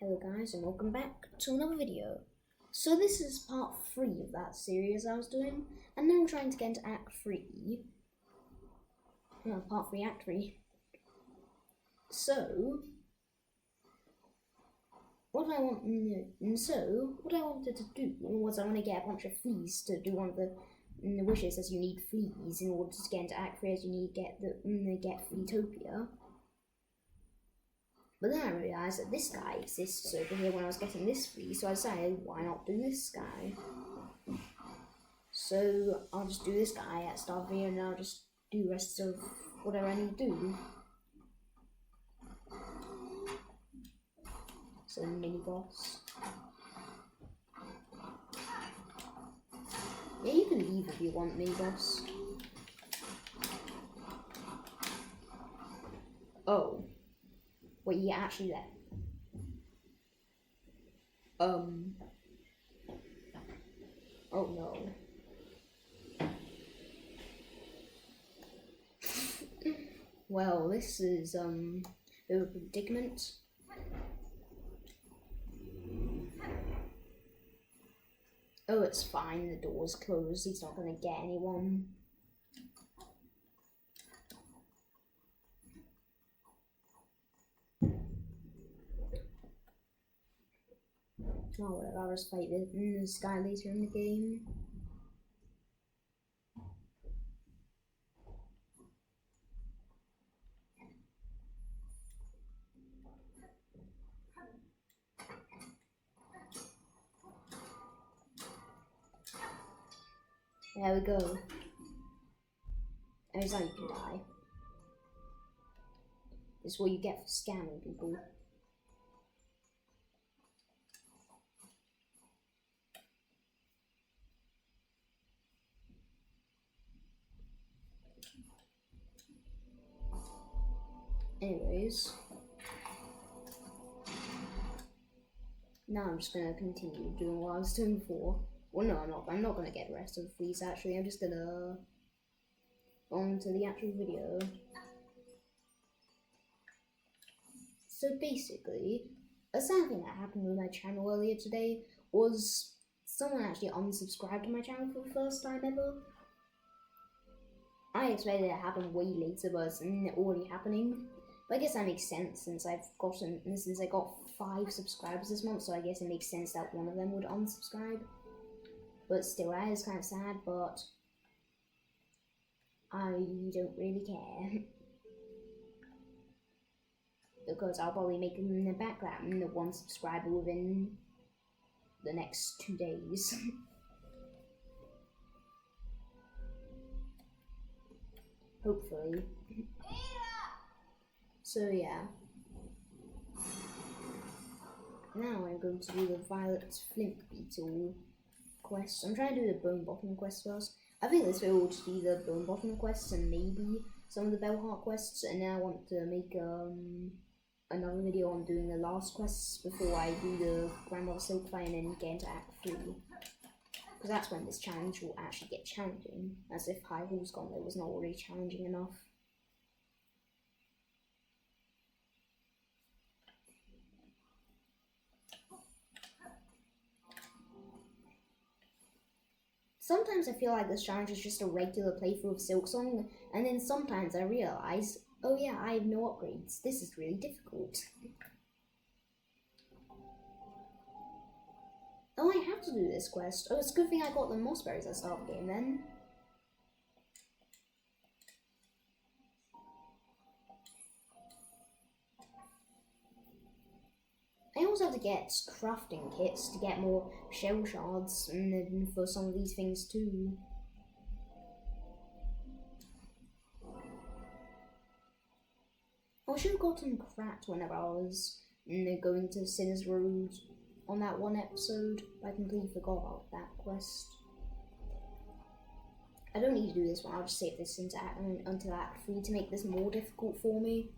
Hello guys and welcome back to another video. So this is part 3 of that series I was doing, and now I'm trying to get into Act 3. Part 3, Act 3. So, what I wanted to do was I want to get a bunch of fleas to do one of the wishes, as you need fleas in order to get into Act 3, as you need to get Fleetopia. But then I realised that this guy exists over here when I was getting this flea, so I decided, why not do this guy? So I'll just do this guy at the start of the video, and I'll just do the rest of whatever I need to do. So mini boss. Yeah, you can leave if you want, mini boss. Oh. Wait, you're actually there. Oh no. Well, this is a predicament. Oh, it's fine, the door's closed, he's not gonna get anyone. Oh, whatever, I'll just fight this guy later in the game. There we go. And it's like you can die. This is what you get for scamming people. Anyways, now I'm just gonna continue doing what I was doing before. Well, no, I'm not. I'm not gonna get the rest of the fleas. Actually, I'm just gonna go on to the actual video. So basically, a sad thing that happened with my channel earlier today was someone actually unsubscribed to my channel for the first time ever. I expected it to happen way later, but it's already happening. But I guess that makes sense since I got 5 subscribers this month, so I guess it makes sense that one of them would unsubscribe. But still, that is kind of sad, but I don't really care. Because I'll probably make them back that the 1 subscriber within the next 2 days. Hopefully. So yeah. Now I'm going to do the Violet Flint Beetle quest. I'm trying to do the Bone Bottom quest first. I think this video will just be the Bone Bottom quests and maybe some of the Bellheart quests, and then I want to make another video on doing the last quests before I do the Grandmother Silkfire and then get into Act 3. Because that's when this challenge will actually get challenging, as if Hyrule's Gauntlet was not already challenging enough. Sometimes I feel like this challenge is just a regular playthrough of Silksong, and then sometimes I realise, oh yeah, I have no upgrades. This is really difficult. Oh, I have to do this quest. Oh, it's a good thing I got the moss berries at the start of the game then. I also have to get crafting kits to get more shell shards and then for some of these things too. I should have gotten cracked whenever I was going to Sinner's Road on that one episode. I completely forgot about that quest. I don't need to do this one, I'll just save this until Act 3 to make this more difficult for me.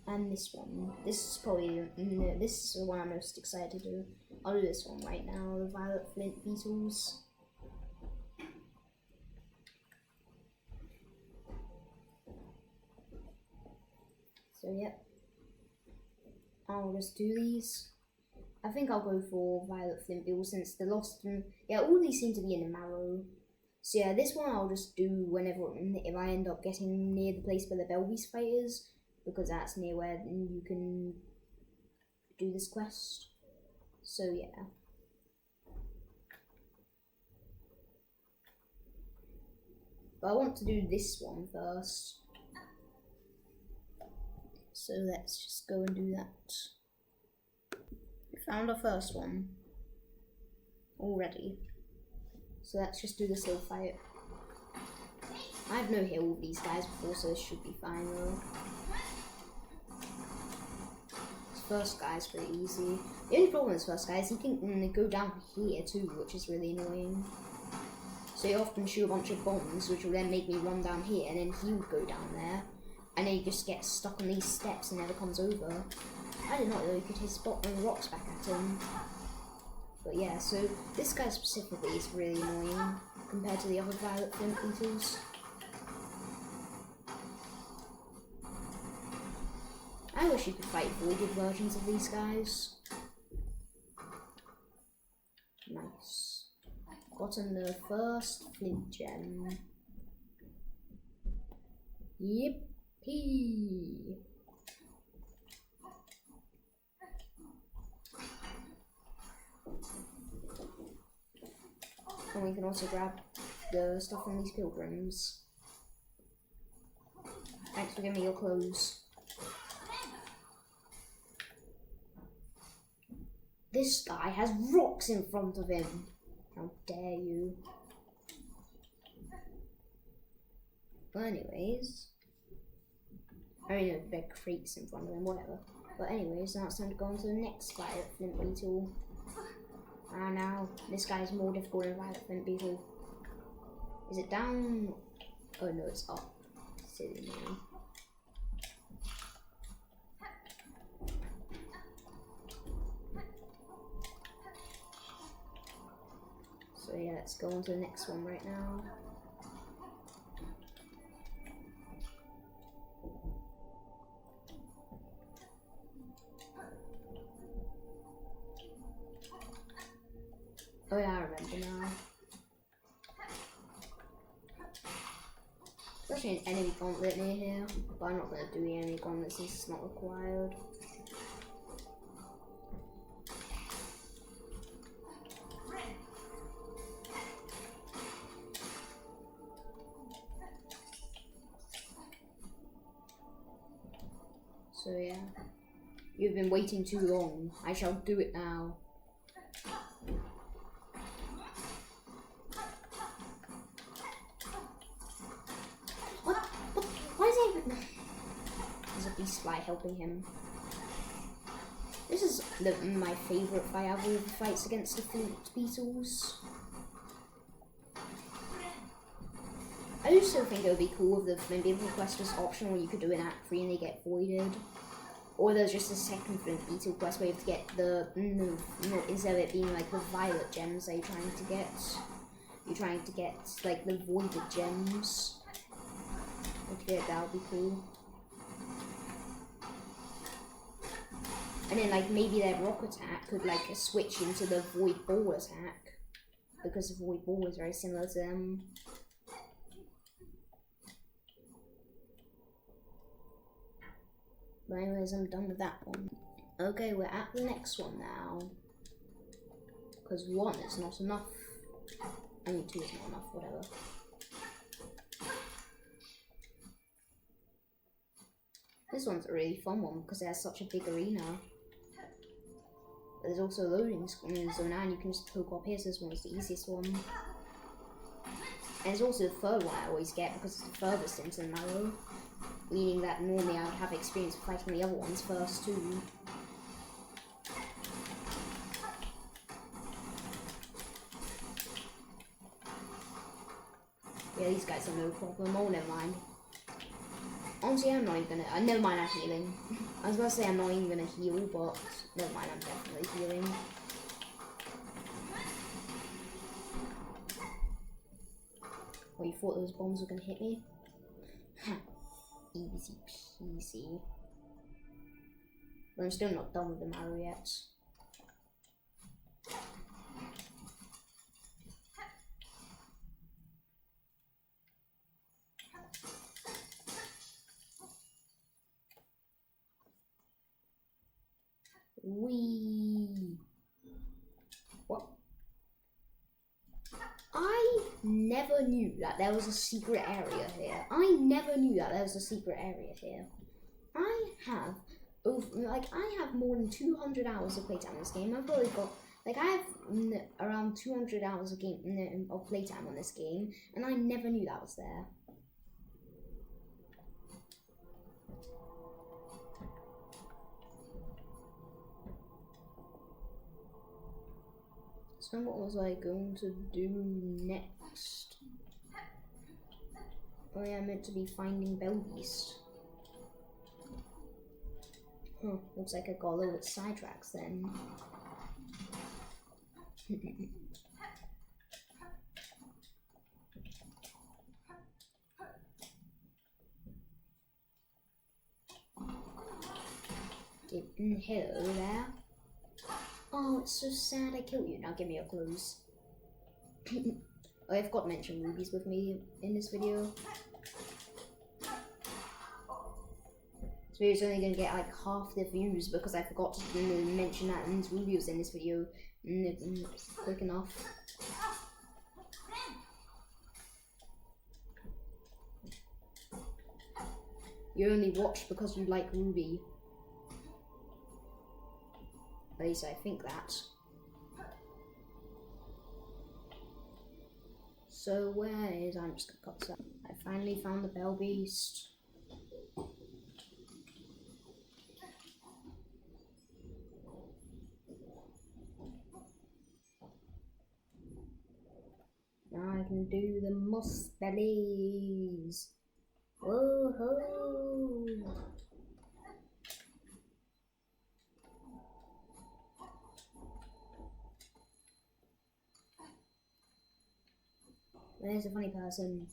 And this one. This is probably this is the one I'm most excited to do. I'll do this one right now, the violet flint beetles. So yep, I'll just do these. I think I'll go for violet flint beetles since the lost one. Yeah, all these seem to be in the marrow. So yeah, this one I'll just do whenever, if I end up getting near the place where the Belbeast fight is, because that's near where you can do this quest. So yeah. But I want to do this one first. So let's just go and do that. We found our first one already. So let's just do this little fight. I've no hit all of these guys before, so this should be fine though. This first guy's pretty easy. The only problem with this first guy is he can go down here too, which is really annoying. So you often shoot a bunch of bombs, which will then make me run down here, and then he would go down there. And then he just gets stuck on these steps and never comes over. I did not know you could hit rocks back at him. But yeah, so this guy specifically is really annoying compared to the other violet flint beetles. I wish you could fight voided versions of these guys. Nice. Gotten the first flint gem. Yippee! And we can also grab the stuff from these pilgrims. Thanks for giving me your clothes. This guy has rocks in front of him. How dare you? Well, anyways. I mean, no, they're crates in front of him, whatever. But anyways, now it's time to go on to the next violet flint beetle. And now, this guy's more difficult than violet flint beetle. Is it down? Oh no, it's up. Silly me. So yeah, let's go on to the next one right now. Oh yeah, I remember now. There's actually an enemy gauntlet near here, but I'm not going to do the enemy gauntlet since it's not required. So yeah, you've been waiting too long. I shall do it now. There's a beast fly helping him. This is my favourite fight out of all the fights against the flint beetles. I also think it would be cool if the flint beetle quest was optional where you could do an act 3 and they get voided. Or there's just a second flint beetle quest where you have to get the, instead of it being like the violet gems that you're trying to get, you're trying to get like the voided gems. Okay, that would be cool. And then like maybe their rock attack could like switch into the void ball attack, because the void ball is very similar to them. But anyways, I'm done with that one. Okay, we're at the next one now. Because 1 is not enough. I mean 2 is not enough, whatever. This one's a really fun one because it has such a big arena. But there's also a loading screen zone and you can just poke up here, so this one's the easiest one. And it's also the third one I always get because it's the furthest into the marrow. Meaning that normally I would have experience fighting the other ones first too. Yeah, these guys are no problem. Oh, never mind. Honestly, I'm not even gonna. Never mind, I'm healing. I was gonna say I'm not even gonna heal, but never mind, I'm definitely healing. you thought those bombs were gonna hit me? Easy peasy. But I'm still not done with the marrow yet. Wee. What? I never knew that there was a secret area here. I never knew that there was a secret area here. I have more than 200 hours of playtime in this game. I've probably got I have around 200 hours of playtime on this game, and I never knew that was there. So what was I going to do next? Oh yeah, I meant to be finding Belbeast. Huh, looks like I got a little bit sidetracked then. Hello there. Oh, it's so sad I killed you. Now give me your clothes. Oh, I forgot to mention Ruby's with me in this video. This video's only going to get like half the views because I forgot to mention that Ruby was in this video quick enough. You only watch because you like Ruby. At least I think that. So where is... I'm just gonna cut this out. I finally found the Belbeast. Now I can do the moss bellies. Whoa ho! Where's the funny person?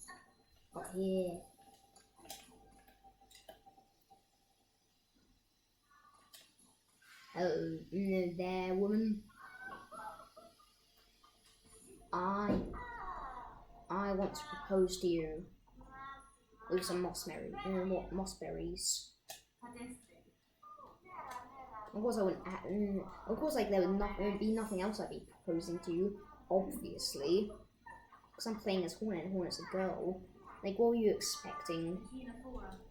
Up here. Hello there, woman. I want to propose to you with some mossberries. Of course, I wouldn't. Of course, like there would be nothing else I'd be proposing to you, obviously. Because I'm playing as Hornet, and Hornet's a girl. Like, what were you expecting?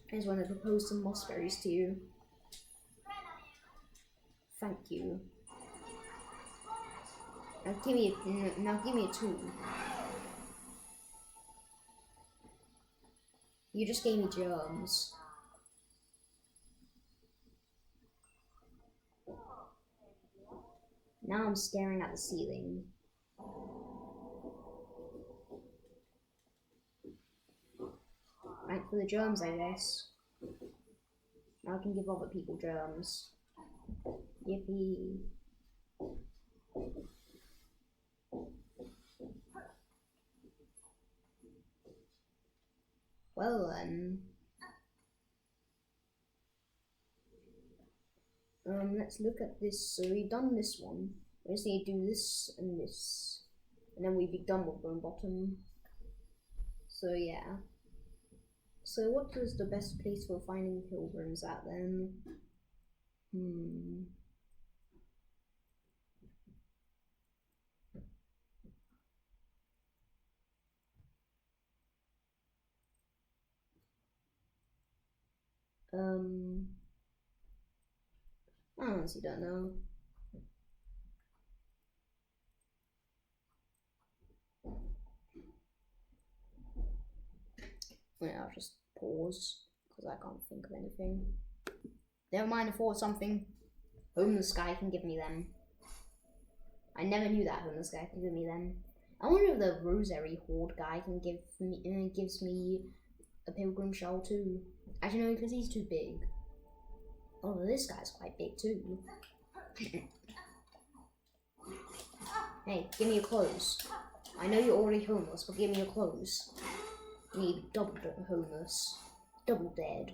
I just want to propose some mossberries to you. Thank you. Now give me a tool. You just gave me germs. Now I'm staring at the ceiling. Right for the germs, I guess. Now I can give other people germs. Yippee. Well then. Let's look at this. So we've done this one. We just need to do this and this. And then we'd be done with Bone Bottom. So yeah. So what is the best place for finding pilgrims at then? I honestly don't know. Yeah, I'll just pause because I can't think of anything. Never mind, I thought of something. Home the Sky can give me them. I never knew that Home the Sky can give me them. I wonder if the Rosary Horde guy can gives me a pilgrim shell too. Actually no, because he's too big. Oh, this guy's quite big too. Hey, give me your clothes. I know you're already homeless, but give me your clothes. Maybe double homeless. Double dead.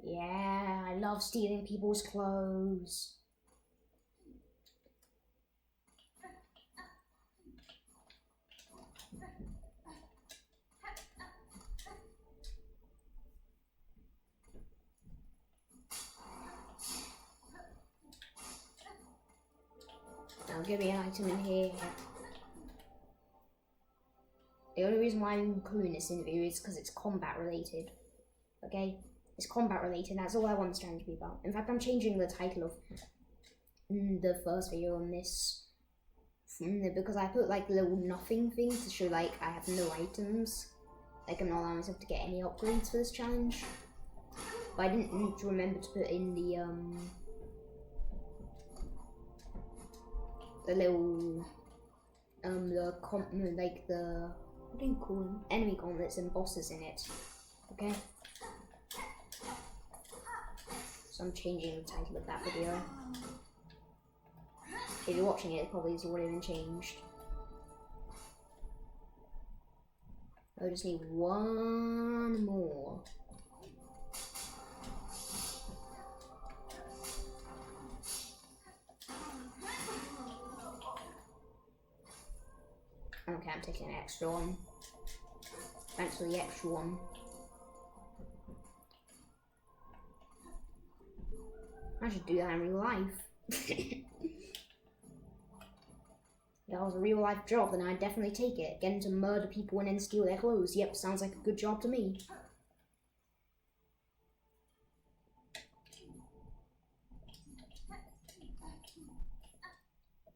Yeah, I love stealing people's clothes. Now give me an item in here. The only reason why I'm including this in the video is because it's combat related. Okay? It's combat related, that's all I want this challenge to be about. In fact, I'm changing the title of the first video on this because I put like little nothing thing to show like I have no items. Like I'm not allowing myself to get any upgrades for this challenge. But I didn't remember to put in the little like the what do you call them? Enemy gauntlets and bosses in it. Okay? So I'm changing the title of that video. If you're watching it, it probably has already been changed. I just need one more. Okay, I'm taking an extra one. Thanks for the extra one. I should do that in real life. If that was a real life job, then I'd definitely take it. Getting to murder people and then steal their clothes. Yep, sounds like a good job to me.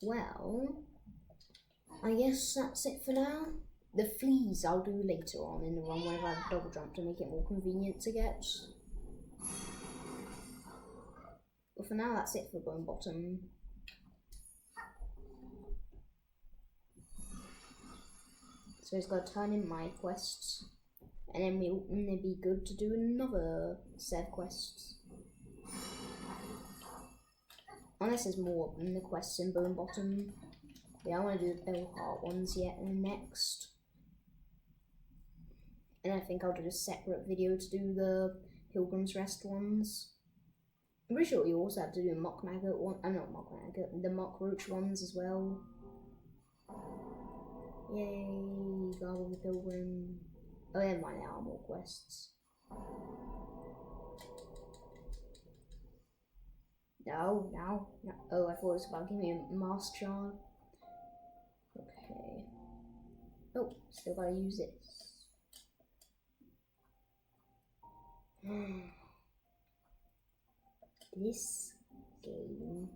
Well, I guess that's it for now. The fleas I'll do later on in the run whenever I have a double jump to make it more convenient to get. But for now, that's it for Bone Bottom. So it's got to turn in my quests, and then it'd be good to do another set of quests. Unless there's more in the quests in Bone Bottom. Yeah, I want to do the Bellheart ones yet next. And I think I'll do a separate video to do the Pilgrim's Rest ones. I'm pretty sure you also have to do a Mock Maggot one. I'm not Mock Maggot, the Mock Roach ones as well. Yay, Garble the Pilgrim. Oh, never mind, there are more quests. No. Oh, I thought it was about giving me a mask shard. Okay. Oh, still gotta use this. This game.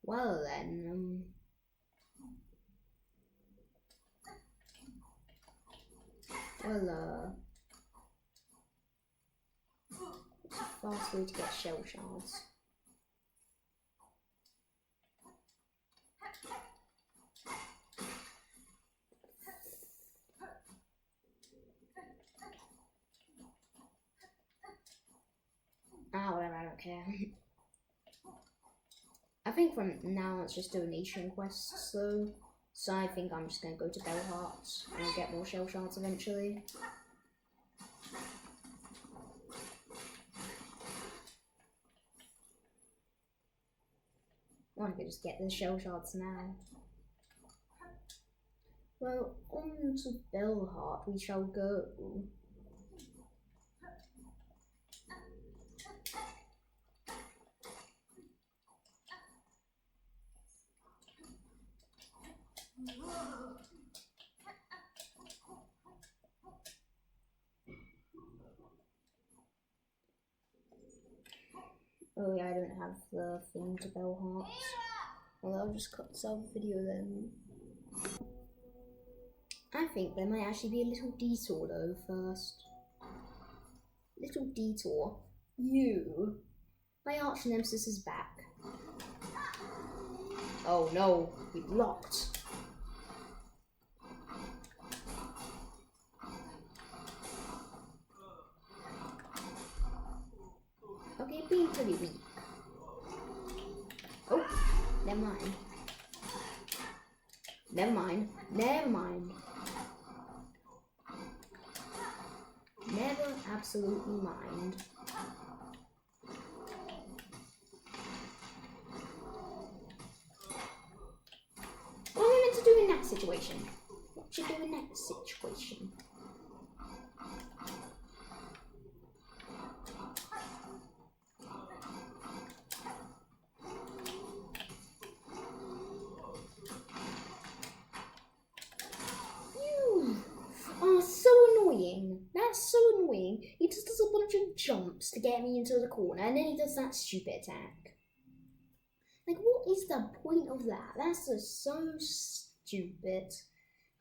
Well then, it's a fast way to get shell shards. Whatever, I don't care. I think from now it's just donation quests though. So I think I'm just gonna go to Bellheart and I'll get more shell shards eventually. Or I could just get the shell shards now. Well, on to Bellheart we shall go. Oh yeah, I don't have the thing to Bellheart. Well, I'll just cut this out of the video then. I think there might actually be a little detour though first. Little detour. My arch nemesis is back. Oh no, we blocked. Okay, being pretty weak. Oh, never mind. Never mind. Never mind. Never absolutely mind. What am I meant to do in that situation? What should I do in that situation? Oh, so annoying. That's so annoying. He just does a bunch of jumps to get me into the corner, and then he does that stupid attack. Like, what is the point of that? That's just so stupid.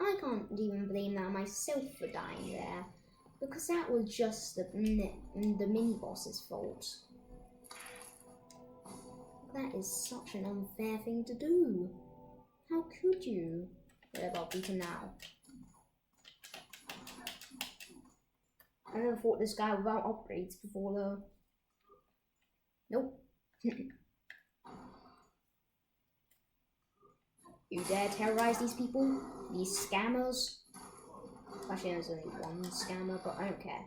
I can't even blame that myself for dying there, because that was just the mini-boss's fault. That is such an unfair thing to do. How could you? Whatever, I'll beat him now. I never fought this guy without upgrades before though. Nope. You dare terrorize these people? These scammers? Actually, there's only one scammer, but I don't care.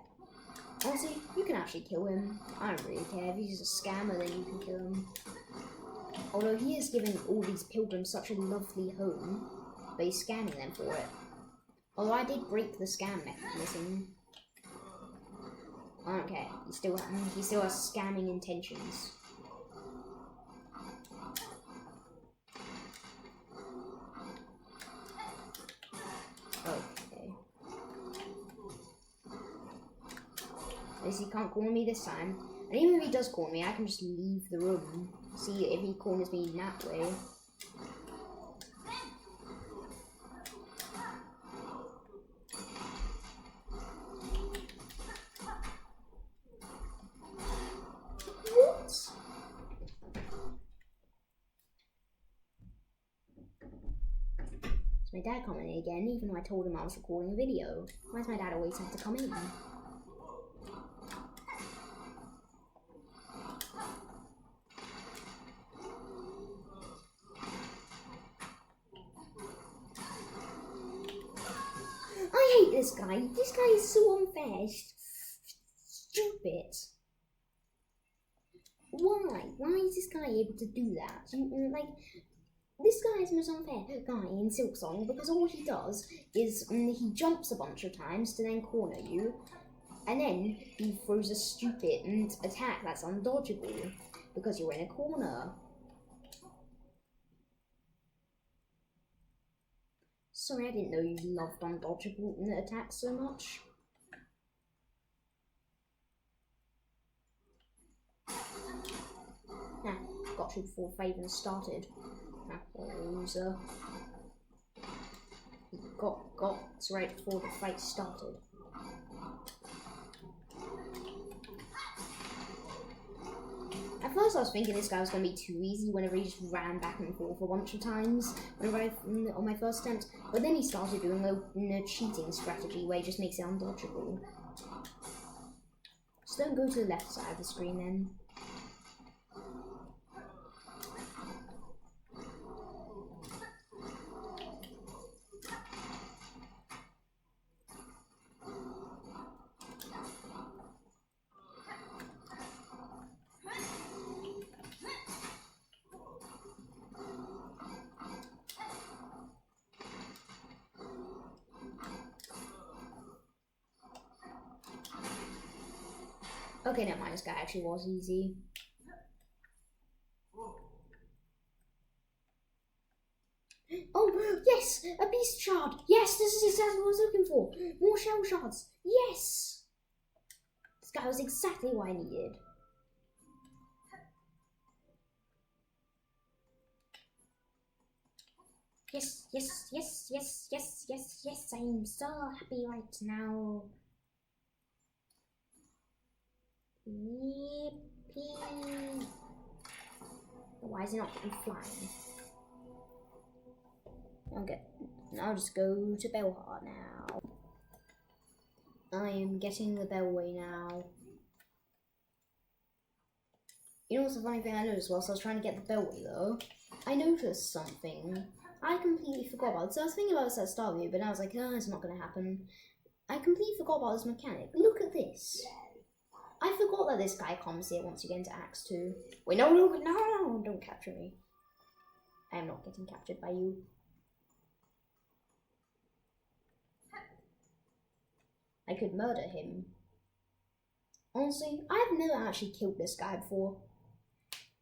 Honestly, you can actually kill him. I don't really care. If he's a scammer, then you can kill him. Although he is giving all these pilgrims such a lovely home, but he's scamming them for it. Although I did break the scam mechanism. I don't care. He still has scamming intentions. Okay. At least he can't corner me this time. And even if he does corner me, I can just leave the room. See if he corners me that way. My dad coming in again, even though I told him I was recording a video. Why does my dad always have to come in? I hate this guy. This guy is so unfair. Stupid. Why? Why is this guy able to do that? Like, this guy is the most unfair guy in Silksong because all he does is he jumps a bunch of times to then corner you, and then he throws a stupid attack that's undodgeable because you're in a corner. Sorry, I didn't know you loved undodgeable attacks so much. Nah, got you before the fight even started. Loser. He got right before the fight started. At first I was thinking this guy was going to be too easy whenever he just ran back and forth a bunch of times on my first attempt, but then he started doing a cheating strategy where he just makes it undodgeable. Just don't go to the left side of the screen then. Okay, never mind, this guy actually was easy. Oh, yes! A beast shard! Yes, this is exactly what I was looking for! More shell shards! Yes! This guy was exactly what I needed. Yes, yes, yes, yes, yes, yes, yes, I'm so happy right now. Yippee. Why is he not getting flying? Okay, I'll just go to Bellheart now. I am getting the Bellway now. You know what's the funny thing I noticed whilst I was trying to get the bellway though? I noticed something. I completely forgot about it. So I was thinking about this at the start of the video, but now I was like, oh, it's not going to happen. I completely forgot about this mechanic. Look at this. I forgot that this guy comes here once you get into Acts 2. Wait, no, don't capture me. I am not getting captured by you. I could murder him. Honestly, I have never actually killed this guy before.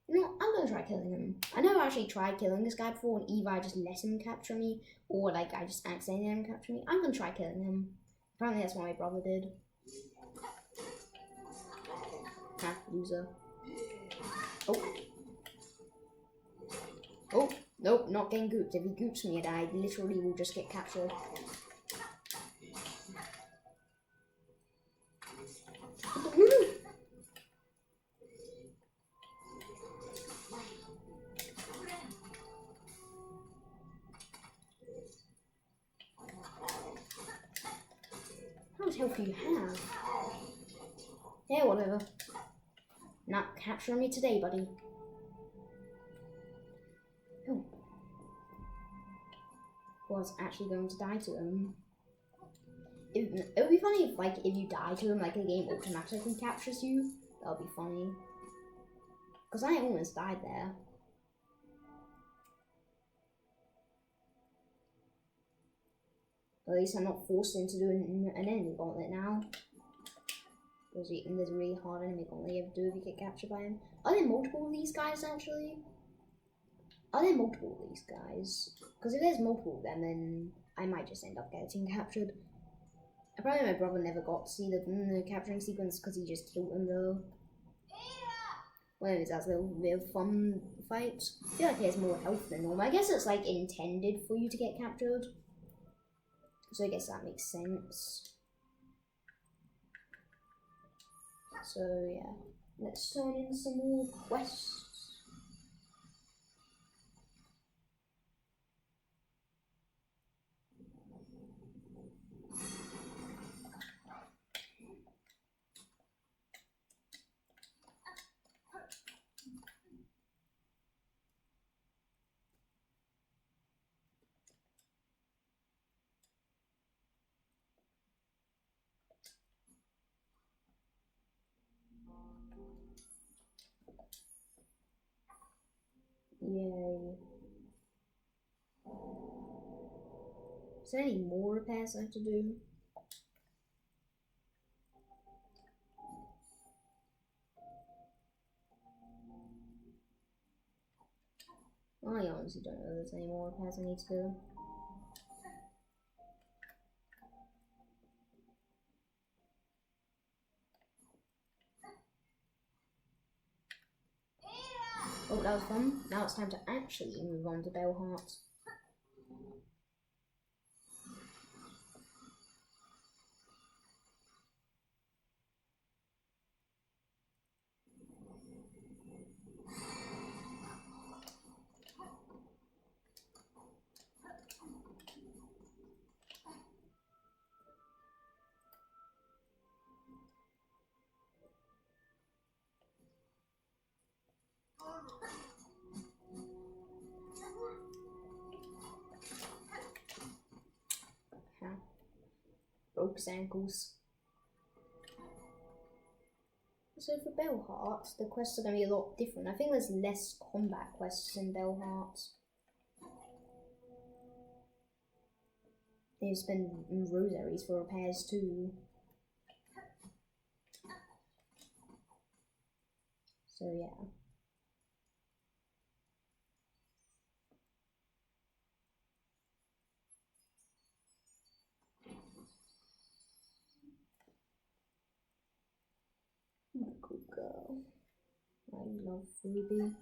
You know, I'm gonna try killing him. I never actually tried killing this guy before, and either I just let him capture me, or like I just accidentally let him capture me. I'm gonna try killing him. Apparently that's what my brother did. Ha, loser. Oh. Oh, nope, not getting gooped. If he goops me, I literally will just get captured. How much health do you have? Yeah, whatever. Not capturing me today, buddy. Oh. Was actually going to die to him. It would be funny if, like, if you die to him, like, the game automatically captures you. That would be funny. Because I almost died there. At least I'm not forced into doing an enemy gauntlet now. There's a really hard enemy gauntlet you have to do if you get captured by him. Are there multiple of these guys, actually? Are there multiple of these guys? Because if there's multiple of them, then I might just end up getting captured. Apparently my brother never got to see the capturing sequence because he just killed him though. Well, anyways, that's a little bit of fun fight. I feel like he has more health than normal. I guess it's like intended for you to get captured. So I guess that makes sense. So yeah, let's turn in some more quests. Yay. Is there any more repairs I have to do? I honestly don't know if there's any more repairs I need to do. Oh, that was fun. Now it's time to actually move on to Bellheart. Broke his ankles. So for Bellheart, the quests are going to be a lot different. I think there's less combat quests in Bellheart. They've spent rosaries for repairs too. So yeah. Good girl. I love Ruby.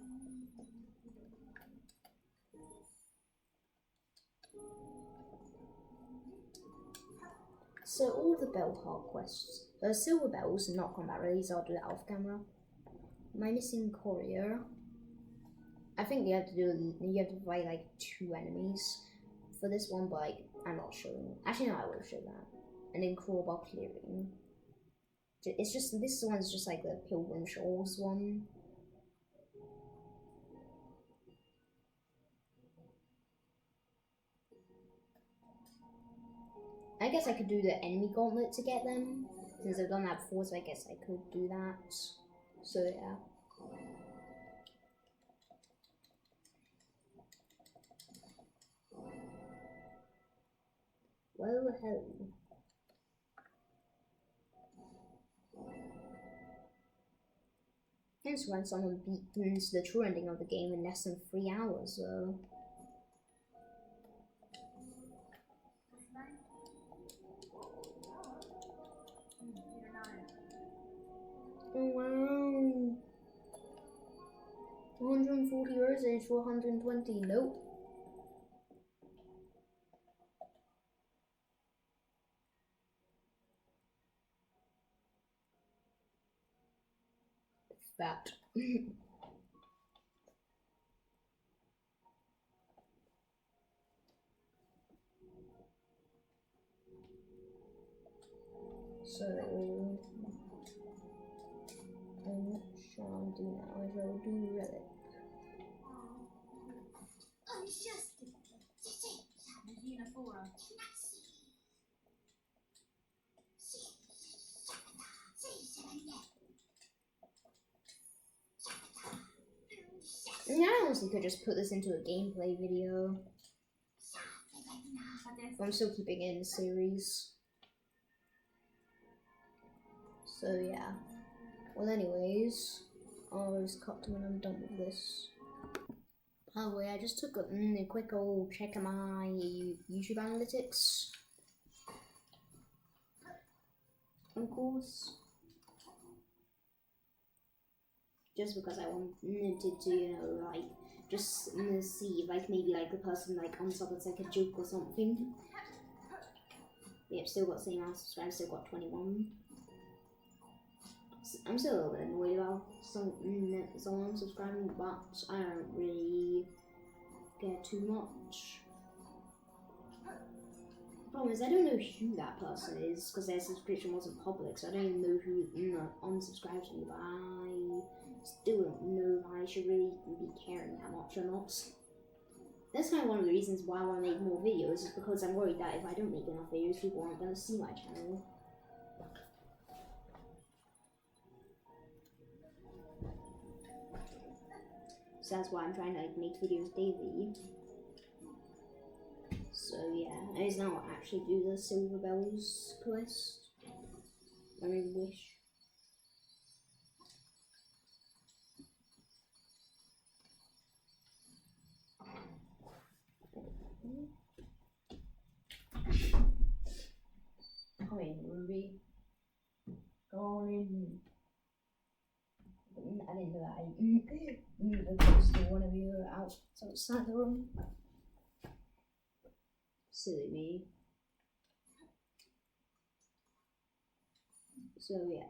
So all the Bellheart quests. Silver Bells, not combat release, I'll do that off camera. My missing courier. I think you have to fight like 2 enemies for this one, but like, I'm not showing. Actually no, I will show that. And then crowbar clearing. It's just, this one's just like the Pilgrim Shores one. I guess I could do the enemy gauntlet to get them, since I've done that before, so I guess I could do that. So yeah. Well, hello. Hence when someone beats the true ending of the game in less than 3 hours, so... Oh wow! 140 roses for 120, nope. That. So, what shall I do now? I shall do relic. Yeah, I honestly could just put this into a gameplay video. But I'm still keeping it in the series. So yeah. Well anyways, I'll just cut to when I'm done with this. By the way, I just took a quick old check of my YouTube analytics. Of course. Just because I wanted to, you know, like, just see if, like, maybe, like, the person, like, on top it's, like, a joke or something. Yep, still got the same amount of subscribers, still got 21. I'm still a little bit annoyed about someone subscribing, but I don't really care too much. The problem is I don't know who that person is, because their subscription wasn't public, so I don't even know who unsubscribed to me, but I still don't know if I should really be caring that much or not. That's kind of one of the reasons why I want to make more videos, is because I'm worried that if I don't make enough videos, people aren't going to see my channel. So that's why I'm trying to, like, make videos daily. So yeah, I just now actually do the Silver Bells quest. I mean, wish. Come in, Ruby. Go on in. I didn't know that. I knew that one of you outside the room. Silly me. So yeah.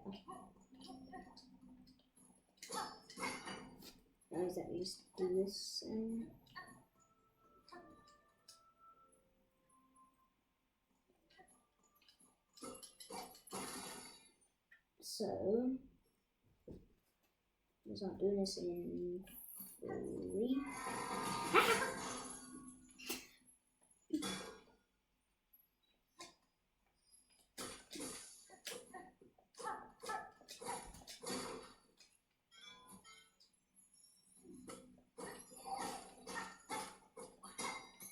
Now is that we just do this and so let's not doing this in 3.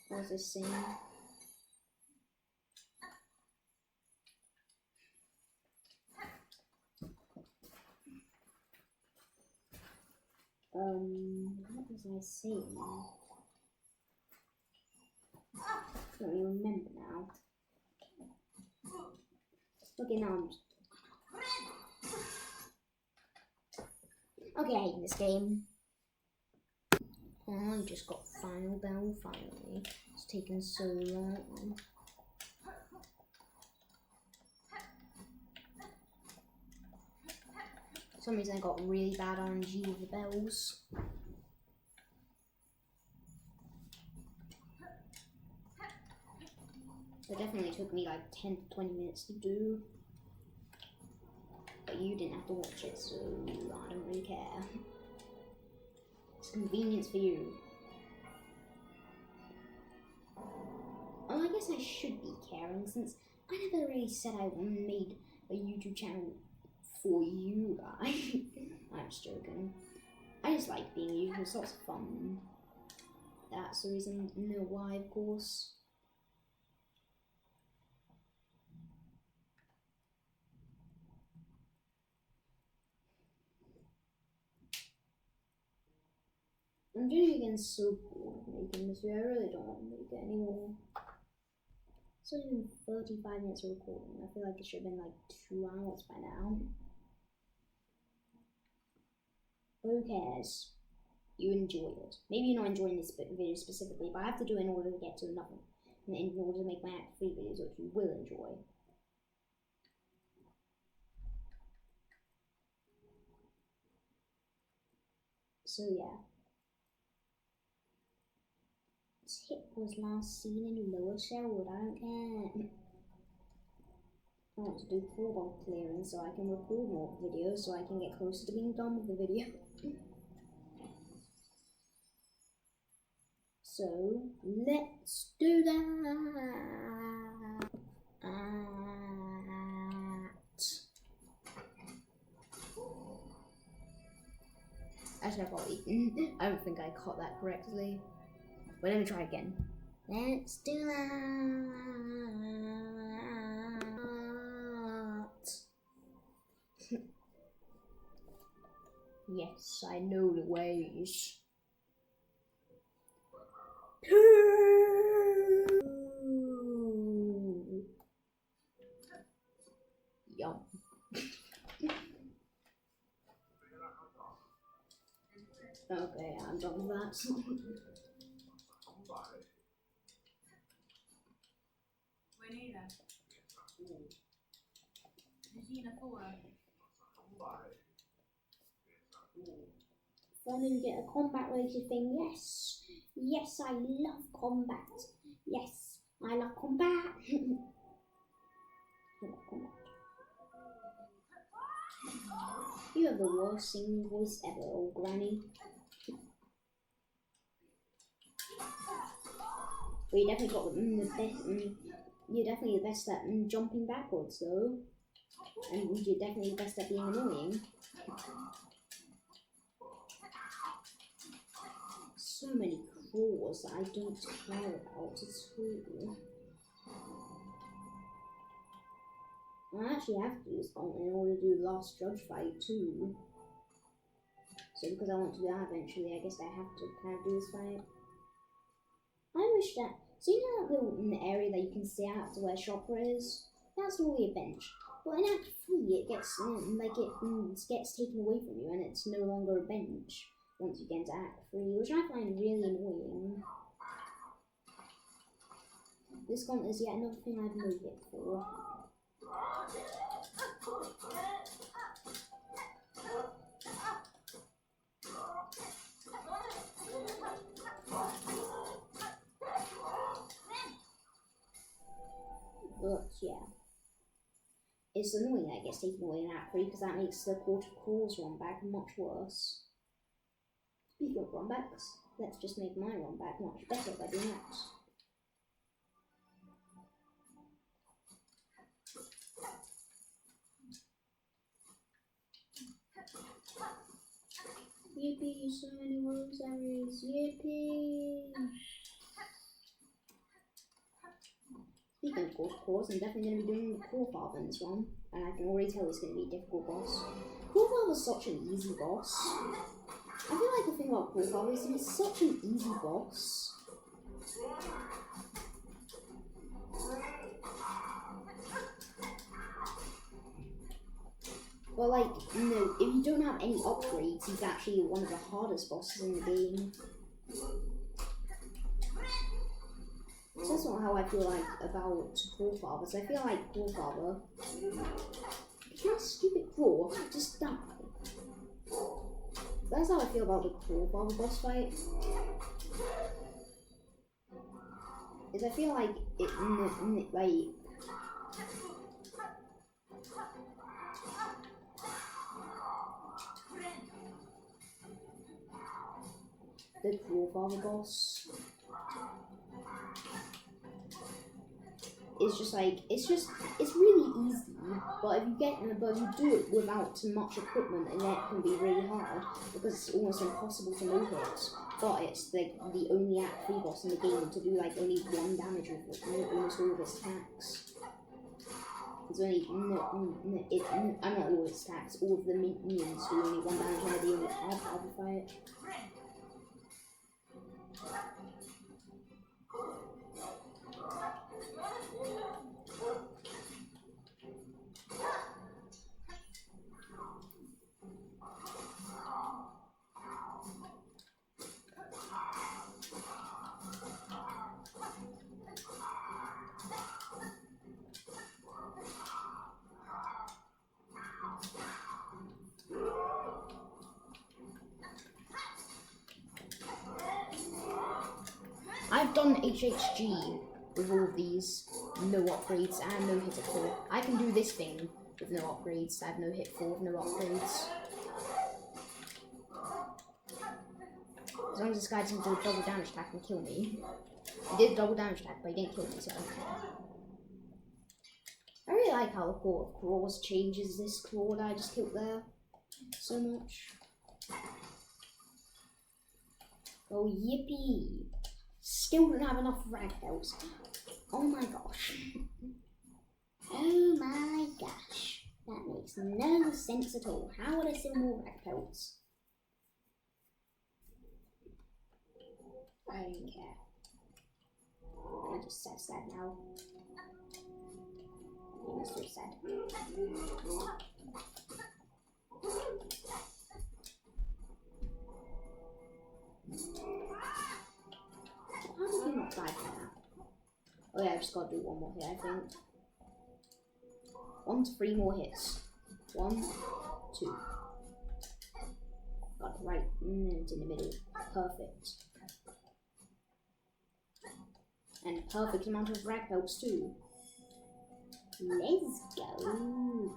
What's this saying? What was I saying? I don't even remember now. Okay, now I'm just... Okay, I hate this game. Oh, I just got Final Bell finally. It's taken so long. For some reason I got really bad RNG with the bells. It definitely took me like 10 to 20 minutes to do. But you didn't have to watch it, so I don't really care. It's convenience for you. Oh, I guess I should be caring since I never really said I made a YouTube channel for you guys. I'm just joking. I just like being YouTube, it's lots of fun. That's the reason, no why, of course. I'm doing again so bored making this video. I really don't want to make it anymore. It's only been 35 minutes of recording. I feel like it should have been like 2 hours by now. But who cares? You enjoy it. Maybe you're not enjoying this video specifically, but I have to do it in order to get to another. In order to make my Act 3 videos, which you will enjoy. So yeah. Tip was last seen in Lower Sherwood. I don't care. I want to do floor clearing so I can record more videos so I can get closer to being done with the video. So let's do that. Actually, I've already. I don't think I caught that correctly. But let me try again. Let's do that. Yes, I know the ways. Yum. Okay, I'm done with that. Finally get a combat related thing, yes. Yes, I love combat. Yes, I love combat. I love combat. You have the worst singing voice ever, old granny. But you definitely got the best. You're definitely the best at jumping backwards, though. And you're definitely the best at being annoying. So many claws that I don't care about at all. I actually have to do this gauntlet in order to do the last judge fight too. So because I want to do that eventually, I guess I have to kind of do this fight. I wish that, so you know that little area that you can see out to where Chopper is? That's normally a bench. But in Act 3 it gets, it gets taken away from you and it's no longer a bench once you get into Act 3, which I find really annoying. This gauntlet is yet another thing I've made it for. But yeah, it's annoying that it gets taken away in Act 3 because that makes the Court of Claws run back much worse. Speaking of run backs, let's just make my run back much better by doing that. Yippee, so many rose areas, yippee! Speaking of course, I'm definitely going to be doing the Clawfather in this one, and I can already tell it's going to be a difficult boss. Clawfather's such an easy boss. I feel like the thing about Clawfather is he's such an easy boss. But like, no, if you don't have any upgrades, he's actually one of the hardest bosses in the game. So that's not how I feel like about Clawfather. So I feel like Clawfather, if you're a stupid claw, just die. That's how I feel about the Clawfather boss fight. Is I feel like the Clawfather boss is just like it's really easy. But if you do it without too much equipment, then it can be really hard because it's almost impossible to no hit. But it's like the only Act 3 boss in the game to do like only 1 damage with almost all of its attacks. It's only I'm not all its attacks. All of the minions do only 1 damage when they only have fight. I've done HHG with all of these, no upgrades and no hit at all. I can do this thing with no upgrades, I have no hit for with no upgrades. As long as this guy doesn't do a double damage attack and kill me. He did a double damage attack, but he didn't kill me, so I don't care. I really like how the Court of Claws changes this claw that I just killed there so much. Oh, yippee! Still don't have enough rag belts. Oh my gosh. Oh my gosh. That makes no sense at all. How would I sell more rag belts? I don't care. I'm just so sad now. I'm so sad. How did you not die from that? Oh yeah, I just gotta do 1 more hit, I think. 1 to 3 more hits. 1, 2. Got it right in the middle. Perfect. And perfect amount of rag belts too. Let's go.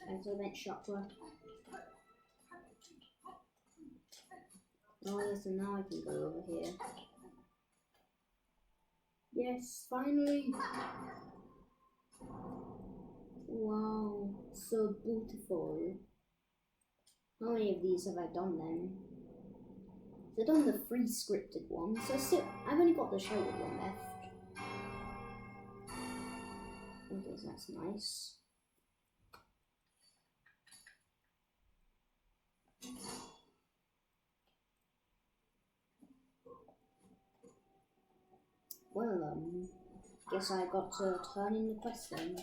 Excellent chakra. Oh yes, and now I can go over here. Yes, finally! Wow, so beautiful. How many of these have I done then? I've done the free scripted one, so I've only got the shouted one left. Okay, so that's nice. Well, guess I got to turn in the quest then.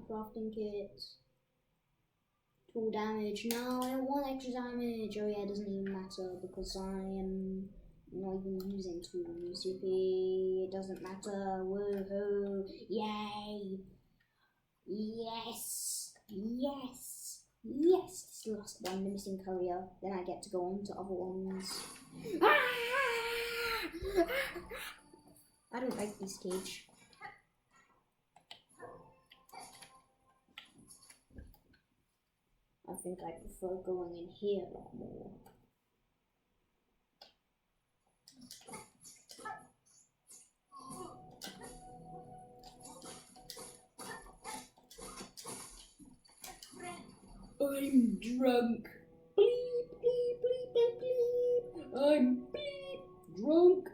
Crafting kit, full damage. No, I don't want extra damage. Oh yeah, it doesn't even matter because I am not even using tools. Yippee, it doesn't matter. Woohoo! Yay! Yes! Yes! Yes! It's the last one, the missing courier. Then I get to go on to other ones. I don't like this cage. I think I prefer going in here a lot more. I'm drunk. Bleep, bleep, bleep, bleep, bleep. I'm bleep drunk.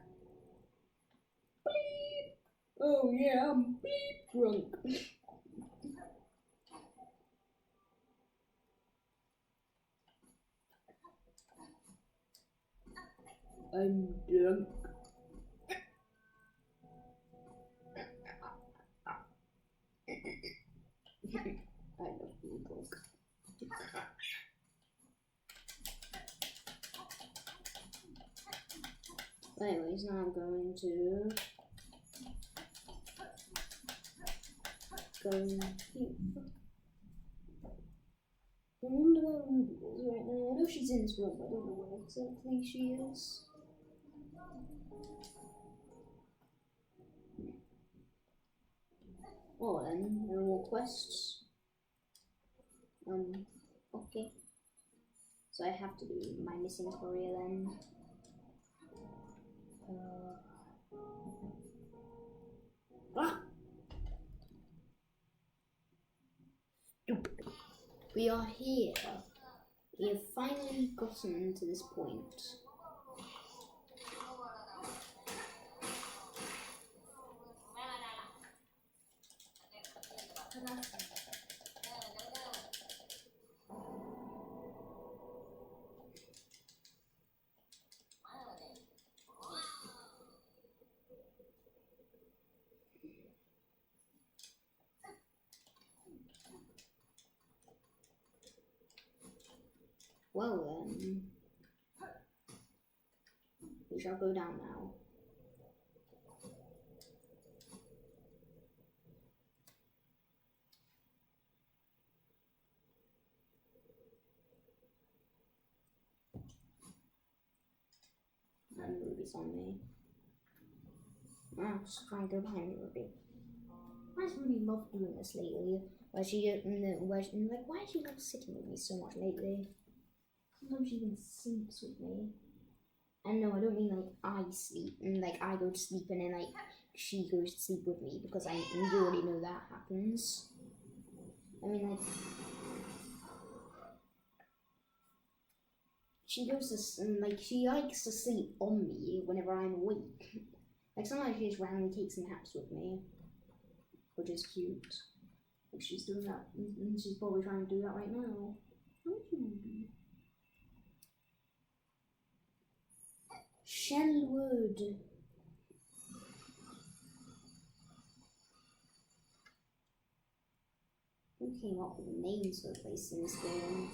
Bleep. Oh yeah, I'm bleep drunk. I'm drunk. I love being drunk. Anyways, now I'm going to go here. I wonder where Ruby is right now. I know she's in this room, but I don't know where exactly she is. Oh, then, no more quests. Okay. So I have to do my missing courier then. We are here. We have finally gotten to this point. Well then, we shall go down now. And Ruby's on me. I'm just trying to go behind Ruby. Why does Ruby love doing this lately? Why does she love sitting with me so much lately? Sometimes she even sleeps with me. And no, I don't mean like I sleep and like I go to sleep and then like she goes to sleep with me because you already know that happens. I mean like she likes to sleep on me whenever I'm awake. Like sometimes she just randomly takes naps with me, which is cute. Like she's doing that, and she's probably trying to do that right now. Shellwood. Who came up with the names for the place in this game?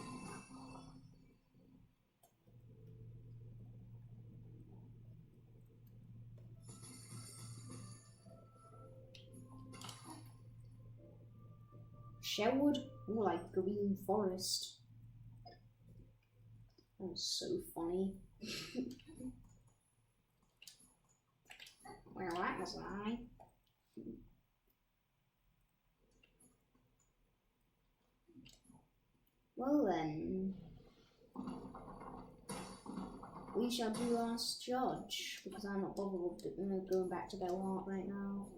Sherwood? More like green forest. That was so funny. Well, that was I. Well then, we shall do Last Judge, because I'm not bothered with going back to Belheart right now.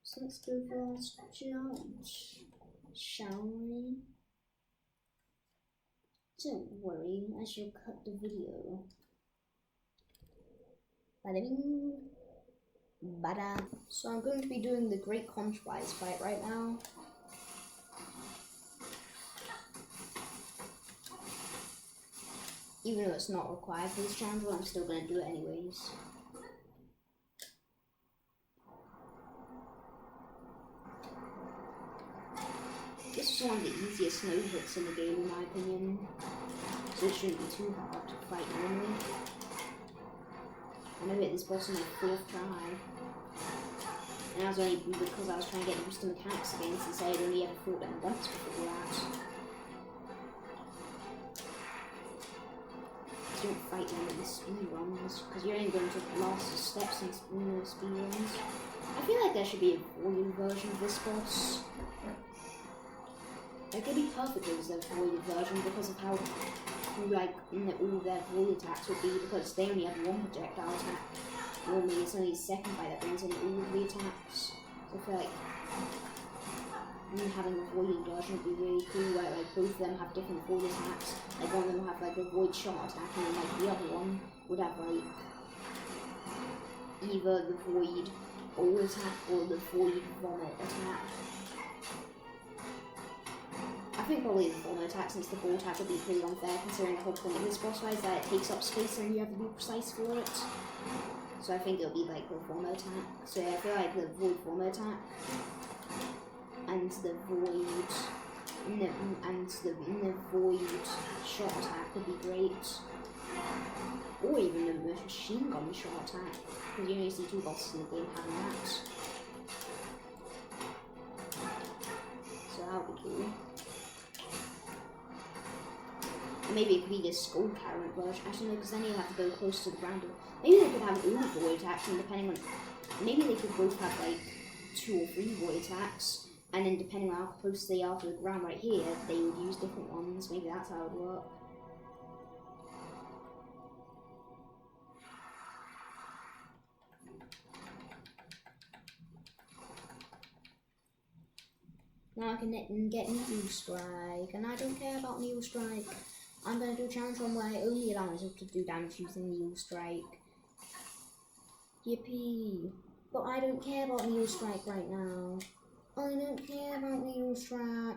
So let's go for Last Judge, shall we? Don't worry, I shall cut the video. Bada-bing. Bada. So I'm going to be doing the Great Contrivance fight right now. Even though it's not required for this channel, I'm still going to do it anyways. also one of the easiest snow hits in the game, in my opinion. So it shouldn't be too hard to fight normally. I know hit this boss on my 4th try. And that was only because I was trying to get used to mechanics again, since I had only ever fought them once before that. Don't fight them in the speed runs, because you're only going to the last steps in the speed runs. I feel like there should be a voided version of this boss. It could be perfect as a voided version because of how like all their void attacks would be, because they only have one projectile attack. Normally it's only a second fight that brings in all of the attacks. So I feel like having a voided version would be really cool, where like both of them have different void attacks. Like one of them will have like a void shot attack, and then like the other one would have like either the void all attack or the void vomit attack. I think probably the vomit attack, since the ball attack would be pretty unfair considering the whole point of this boss fight is that it takes up space and you have to be precise for it. So I think it'll be like the vomit attack. So yeah, I feel like the void vomit attack and the void void shot attack would be great. Or even the machine gun shot attack, because you only see 2 bosses in the game having that. So that would be cool. And maybe it could be this skull current version. Actually no, because then you have to go close to the ground. Maybe they could have all void attacks, and depending on, maybe they could both have like 2 or 3 void attacks, and then depending on how close they are to the ground right here, they would use different ones. Maybe that's how it would work. Now I can get Needle Strike, and I don't care about Needle Strike. I'm going to do a challenge one where I only allow myself to do damage using Needle Strike. Yippee! But I don't care about Needle Strike right now. I don't care about Needle Strike.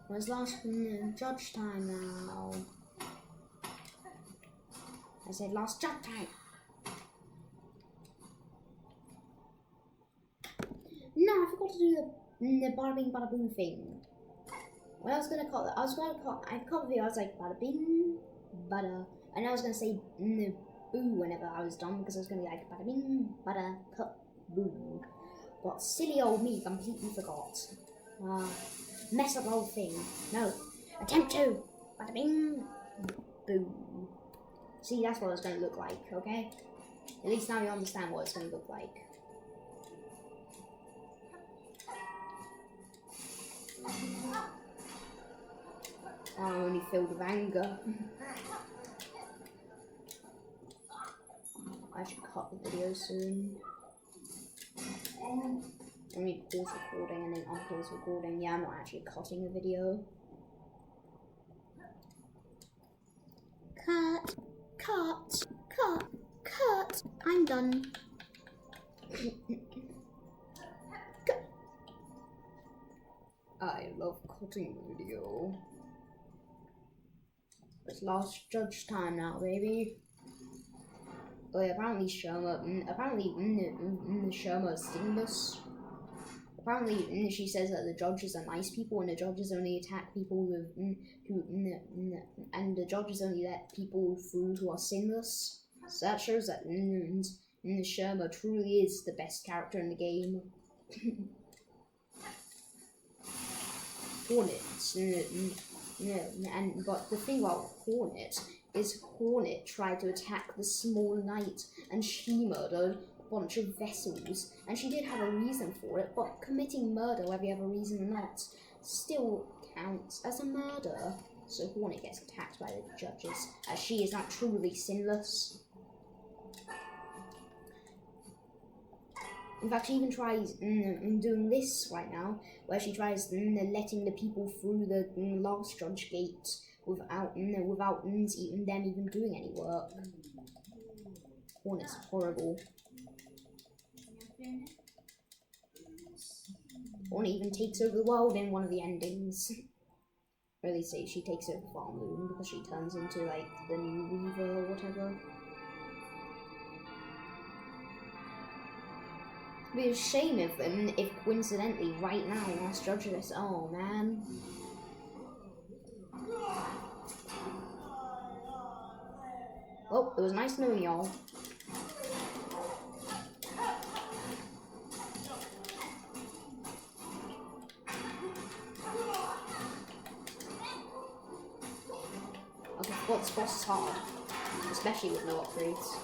Where's last judge time now? I said last judge time. No, I forgot to do the bada bing bada boom thing. What I was gonna call it, I called the video, I was like bada bing bada, and I was gonna say boo whenever I was done, because I was gonna be like bada bing bada cut boo. But silly old me completely forgot. Mess up the whole thing. No, attempt to bada bing boo. See, that's what it's gonna look like, okay? At least now you understand what it's gonna look like. I'm only filled with anger. I should cut the video soon. Let me pause recording and then unpause recording. Yeah, I'm not actually cutting the video. Cut, cut, cut, cut. I'm done. I love cutting the video. It's last judge time now, baby. Oh yeah, apparently Sherma, Sherma is stingless. Apparently, she says that the judges are nice people, and the judges only attack people with and the judges only let people through who are sinless. So that shows that Sherma truly is the best character in the game. Hornet, but the thing about Hornet is Hornet tried to attack the small knight, and she murdered a bunch of vessels, and she did have a reason for it, but committing murder, whether you have a reason or not, still counts as a murder. So Hornet gets attacked by the judges, as she is not truly sinless. In fact, she even tries doing this right now, where she tries letting the people through the last judge gate without even them even doing any work. Hornet's horrible. Hornet even takes over the world in one of the endings. Or at least say she takes over Farm Loom because she turns into like the new Weaver or whatever. It'd be a shame if coincidentally right now Last Judge this. Oh man. Well, it was nice knowing y'all. Okay, well, this boss is hard, especially with no upgrades.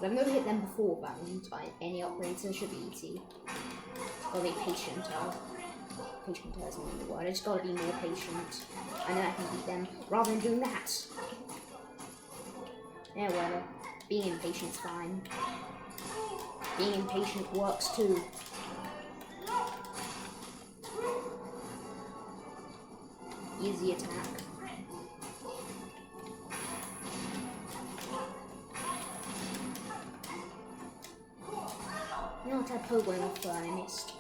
But I've never hit them before, but by any upgrades, so it should be easy. Gotta be patient, patient isn't even the word, I just gotta be more patient, and then I can beat them, rather than doing that. Yeah, well, being impatient's fine. Being impatient works too. Easy attack. You know, I tried pogoing off and I missed.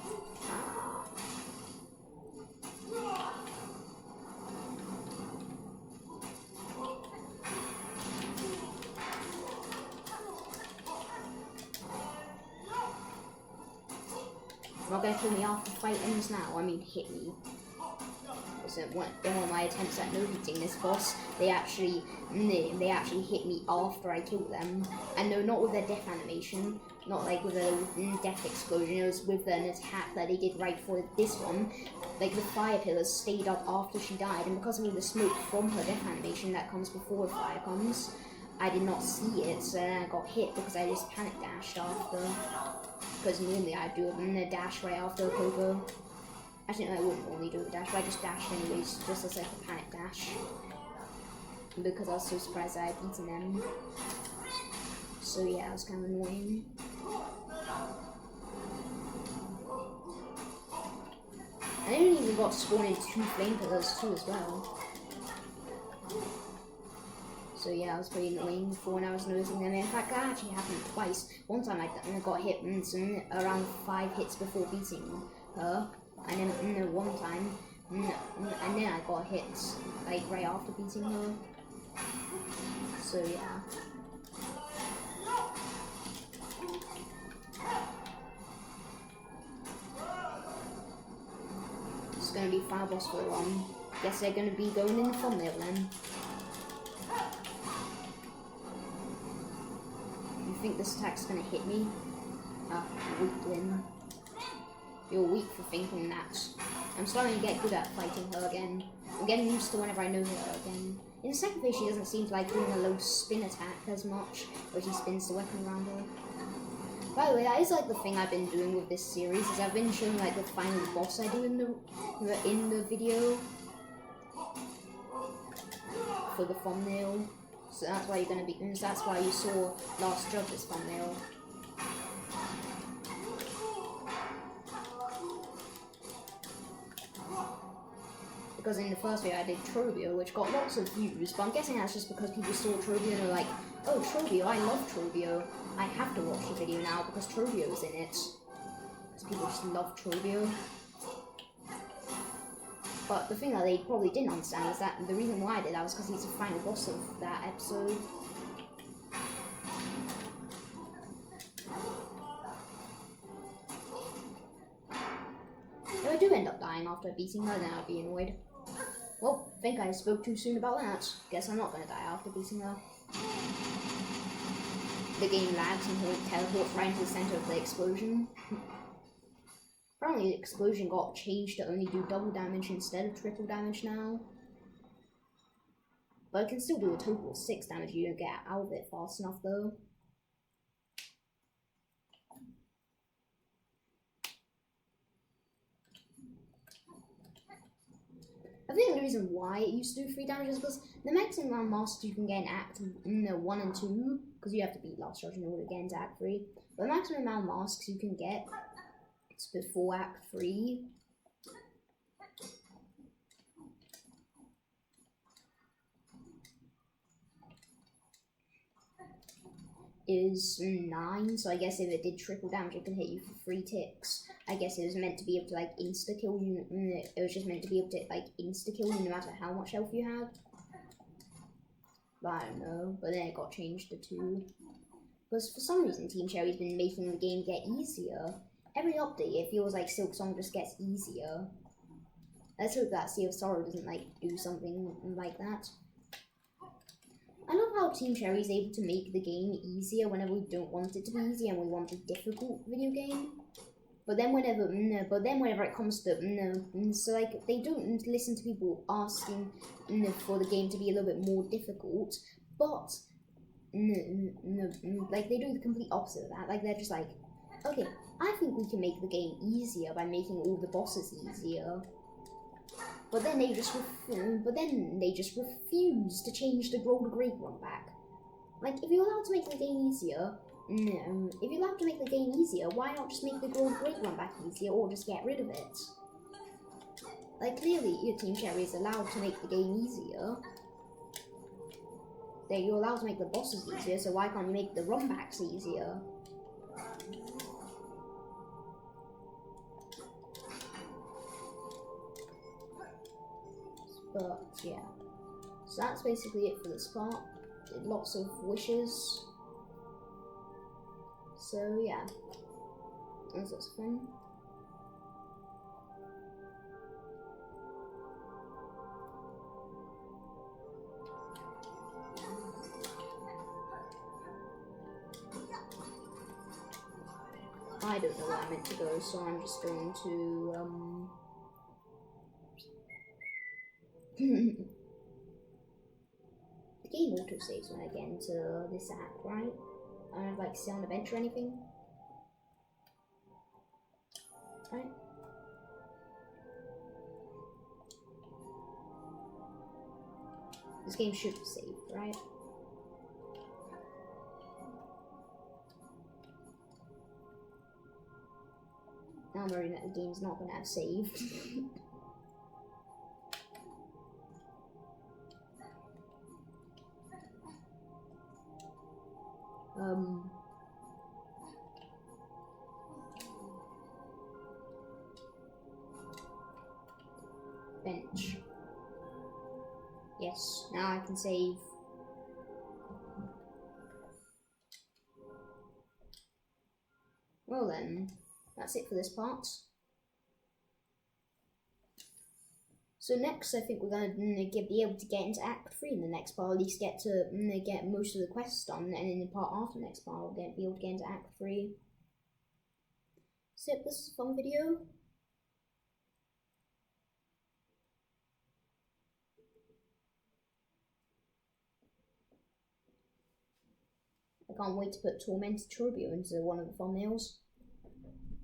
Not gonna kill me after the fight ends now, I mean hit me. So in one of my attempts at no-hitting this boss, they actually hit me after I killed them. And no, not with their death animation, not like with a death explosion, it was with an attack that they did right for this one. Like the fire pillars stayed up after she died, and because of all the smoke from her death animation that comes before the fire comes, I did not see it, so then I got hit because I just panic dashed after. Because normally I do a dash right after a Pogo. Actually, no, I wouldn't normally do a dash, but I just dashed anyways, just as like a panic dash. Because I was so surprised that I had beaten them. So yeah, it was kind of annoying. I didn't even got spawned in 2 flame pillars too as well. So yeah, I was pretty annoying before when I was noticing them. In fact, that actually happened twice. One time I got hit around 5 hits before beating her. And then one time, and then I got hit like right after beating her. So yeah. It's gonna be final boss for one. Guess they're gonna be going in the thumbnail then. You think this attack's gonna hit me? Ah, weakling. You're weak for thinking that. I'm starting to get good at fighting her again. I'm getting used to whenever I know her again. In the second phase, she doesn't seem to like doing a low spin attack as much, where she spins the weapon around her. By the way, that is like the thing I've been doing with this series, is I've been showing like the final boss I do in the video for the thumbnail. So that's why you're gonna be. That's why you saw Last Judge's thumbnail. Because in the first video I did Trobio, which got lots of views, but I'm guessing that's just because people saw Trobio and are like, oh, Trobio, I love Trobio. I have to watch the video now because Trobio's in it. Because people just love Trobio. But the thing that they probably didn't understand is that the reason why I did that was because he's the final boss of that episode. If I do end up dying after beating her, then I'll be annoyed. Well, I think I spoke too soon about that. Guess I'm not going to die after beating her. The game lags and teleports right into the center of the explosion. Apparently the explosion got changed to only do double damage instead of triple damage now. But it can still do a total of 6 damage if you don't get out of it fast enough though. I think the reason why it used to do 3 damage is because the maximum amount of masks you can get in Act 1 and 2, because you have to beat Last Judge in order to get into Act 3, but the maximum amount of masks you can get is before Act 3. is 9, so I guess if it did triple damage, it could hit you for 3 ticks. I guess it was meant to be able to like insta kill you. It was just meant to be able to like insta kill you no matter how much health you had. But I don't know. But then it got changed to 2. Because for some reason, Team Cherry's been making the game get easier. Every update, it feels like Silksong just gets easier. Let's hope that Sea of Sorrow doesn't like do something like that. I love how Team Cherry is able to make the game easier whenever we don't want it to be easy and we want a difficult video game. But then whenever it comes to so like they don't listen to people asking for the game to be a little bit more difficult, but like they do the complete opposite of that. Like they're just like, okay, I think we can make the game easier by making all the bosses easier. But then they just refuse to change the Grow to Great Run back. Like if you're allowed to make the game easier, if you're allowed to make the game easier, why not just make the Grow to Great Run back easier, or just get rid of it? Like clearly, your Team Cherry is allowed to make the game easier. You're allowed to make the bosses easier, so why can't you make the run backs easier? But yeah, so that's basically it for this part. Did lots of wishes. So yeah, that was lots of fun. I don't know where I'm meant to go, so I'm just going to the game auto-saves when I get into this app, right? I don't have like sit on a bench or anything. Right? This game should be saved, right? Now I'm worried that the game's not gonna have saved. Bench. Yes, now I can save. Well then, that's it for this part. So next, I think we're gonna be able to get into Act 3 in the next part, at least get to get most of the quests done, and in the part after the next part, we'll be able to get into Act 3. So this is a fun video. I can't wait to put Tormented Turbio into one of the thumbnails.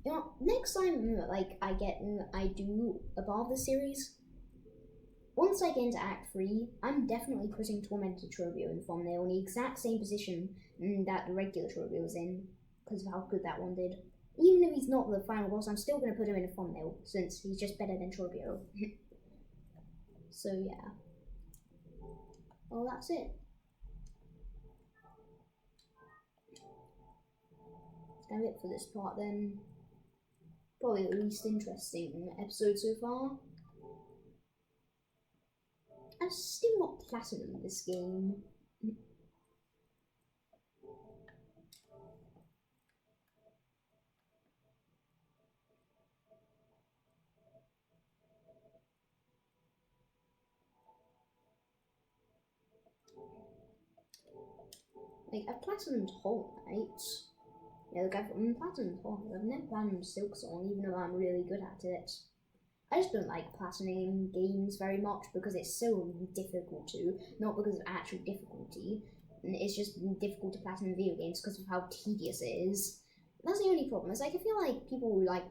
You know, next time, like, I do above the series, once I get into Act 3, I'm definitely putting Tormented Turbio in the thumbnail in the exact same position that the regular Turbio was in, because of how good that one did. Even if he's not the final boss, I'm still going to put him in a thumbnail, since he's just better than Turbio. So yeah. Well, that's it. That's kind of it for this part then. Probably the least interesting episode so far. I'm still not platinum this game. Like, I've platinumed Hollow Knight. Yeah, look, I've platinumed Hollow Knight. I've never platinumed Silksong, even though I'm really good at it. I just don't like platinum games very much because it's so difficult to, not because of actual difficulty. It's just difficult to platinum video games because of how tedious it is. That's the only problem. It's like, I feel like people who like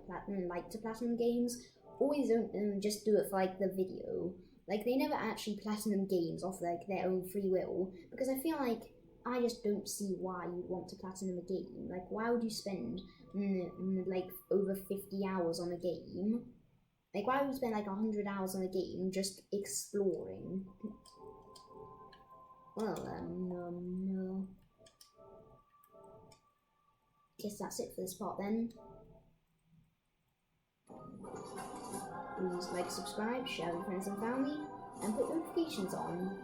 to platinum games always don't just do it for like the video. Like, they never actually platinum games off like their own free will, because I feel like I just don't see why you'd want to platinum a game. Like, why would you spend like over 50 hours on a game? Like, why would you spend like 100 hours on a game just exploring? Well, guess that's it for this part then. Please like, subscribe, share with friends and family, and put notifications on